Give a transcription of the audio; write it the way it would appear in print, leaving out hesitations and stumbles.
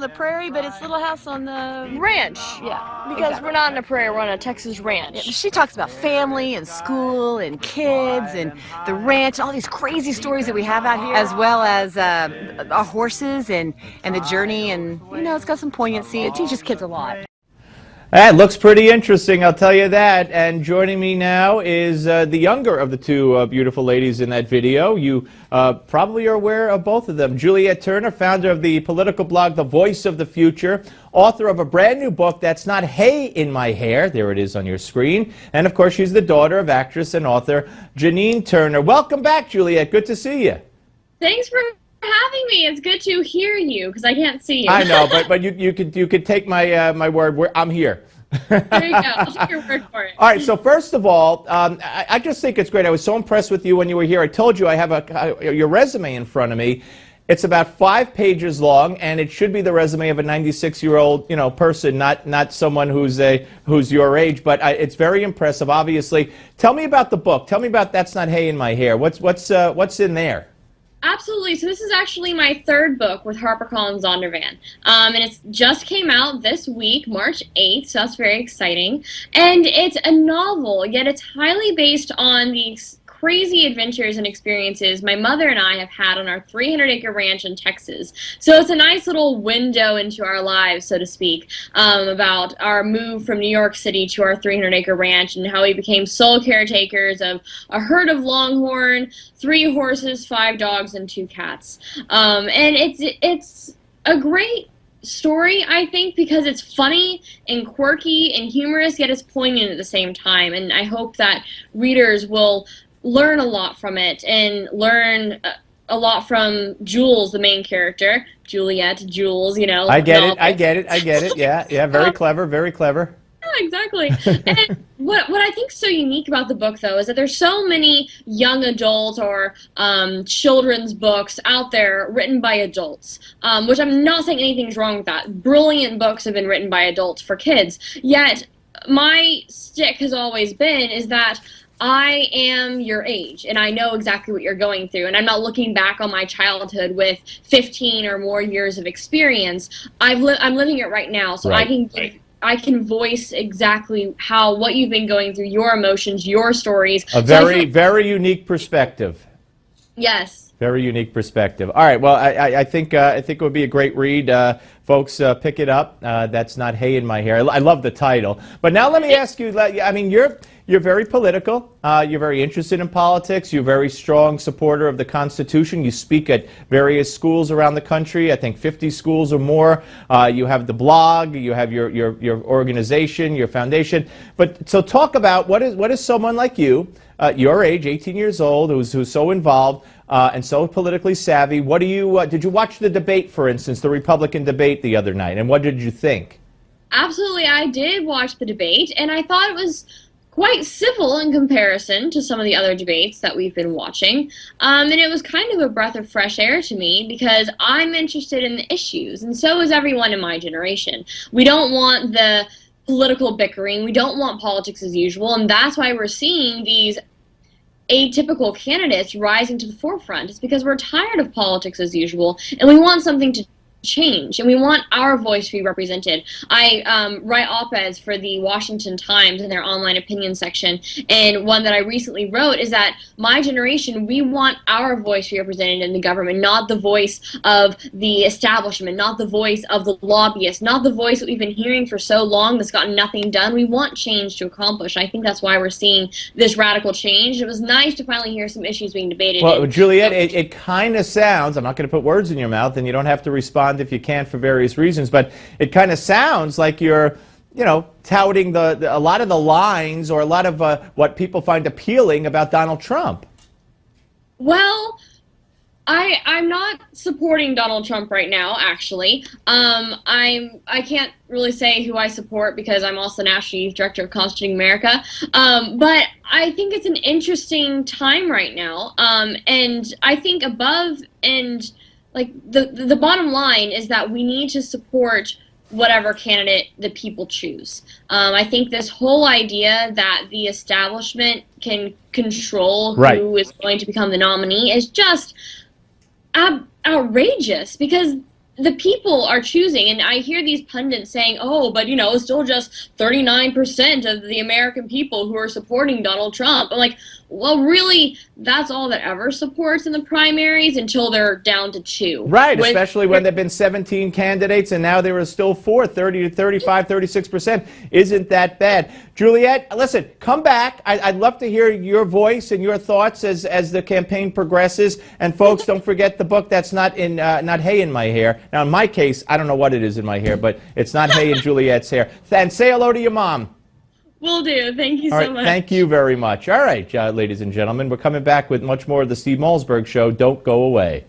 on the prairie, but it's Little House on the ranch. Yeah, because exactly. we're not on a prairie, we're on a Texas ranch. Yeah, she talks about family and school and kids and the ranch, all these crazy stories that we have out here, as well as our horses and the journey. And you know, it's got some poignancy. It teaches kids a lot. That looks pretty interesting, I'll tell you that. And joining me now is the younger of the two beautiful ladies in that video. You probably are aware of both of them. Juliette Turner, founder of the political blog The Voice of the Future, author of a brand new book that's not hay in my hair. There it is on your screen. And of course, she's the daughter of actress and author Janine Turner. Welcome back, Juliette. Good to see you. Thanks for having me. It's good to hear you because I can't see you. I know, but you could take my my word. I'm here. There you go. I'll take your word for it. All right. So first of all, I just think it's great. I was so impressed with you when you were here. I told you I have your resume in front of me. It's about 5 pages long, and it should be the resume of a 96-year-old, person, not someone who's your age. But it's very impressive, obviously. Tell me about the book. Tell me about That's Not Hay in My Hair. What's in there? Absolutely. So this is actually my 3rd book with HarperCollins Zondervan. And it just came out this week, March 8th, so that's very exciting. And it's a novel, yet it's highly based on the crazy adventures and experiences my mother and I have had on our 300-acre ranch in Texas. So it's a nice little window into our lives, so to speak, about our move from New York City to our 300-acre ranch and how we became sole caretakers of a herd of longhorn, 3 horses, 5 dogs, and 2 cats. And it's a great story, I think, because it's funny and quirky and humorous, yet it's poignant at the same time. And I hope that readers will learn a lot from it and learn a lot from Jules, the main character. Juliette, Jules, I get it. Yeah, very clever, very clever. Yeah, exactly. And what I think is so unique about the book, though, is that there's so many young adult or children's books out there written by adults, which I'm not saying anything's wrong with that. Brilliant books have been written by adults for kids. Yet my stick has always been is that I am your age, and I know exactly what you're going through, and I'm not looking back on my childhood with 15 or more years of experience. I'm living it right now, so Right. I can voice exactly what you've been going through, your emotions, your stories. A very unique perspective. Yes. Very unique perspective. All right. Well, I think it would be a great read. Folks, pick it up. That's Not Hay in My Hair. I love the title. But now let me ask you. I mean, you're very political. You're very interested in politics. You're a very strong supporter of the Constitution. You speak at various schools around the country. I think 50 schools or more. You have the blog. You have your organization, your foundation. But so talk about what is someone like you, your age, 18 years old, who's so involved. And so politically savvy. What do you did you watch the debate, for instance, the Republican debate the other night, and what did you think? Absolutely, I did watch the debate, and I thought it was quite civil in comparison to some of the other debates that we've been watching. And it was kind of a breath of fresh air to me because I'm interested in the issues, and so is everyone in my generation. We don't want the political bickering. We don't want politics as usual, and that's why we're seeing these atypical candidates rising to the forefront. It's because we're tired of politics as usual, and we want something to change, and we want our voice to be represented. I write op-eds for the Washington Times in their online opinion section, and one that I recently wrote is that my generation, we want our voice to be represented in the government, not the voice of the establishment, not the voice of the lobbyists, not the voice that we've been hearing for so long that's gotten nothing done. We want change to accomplish. I think that's why we're seeing this radical change. It was nice to finally hear some issues being debated. Well, Juliette, it kind of sounds, I'm not going to put words in your mouth, and you don't have to respond if you can't for various reasons, but it kind of sounds like you're, touting a lot of the lines or a lot of what people find appealing about Donald Trump. Well, I'm not supporting Donald Trump right now, actually. I can't really say who I support because I'm also National Youth Director of Constituting America. But I think it's an interesting time right now. And I think above and the bottom line is that we need to support whatever candidate the people choose. I think this whole idea that the establishment can control who is going to become the nominee is just outrageous, because the people are choosing, and I hear these pundits saying, oh, but it's still just 39% of the American people who are supporting Donald Trump. I'm like, well, really, that's all that ever supports in the primaries until they're down to 2. Right, especially when there have been 17 candidates and now there are still 4, 30 to 35, 36%. Isn't that bad? Juliette, listen, come back. I'd love to hear your voice and your thoughts as the campaign progresses. And folks, don't forget the book. That's not hay in my hair. Now, in my case, I don't know what it is in my hair, but it's not hay in Juliette's hair. And say hello to your mom. Will do. Thank you so much. Thank you very much. All right, ladies and gentlemen, we're coming back with much more of the Steve Malzberg Show. Don't go away.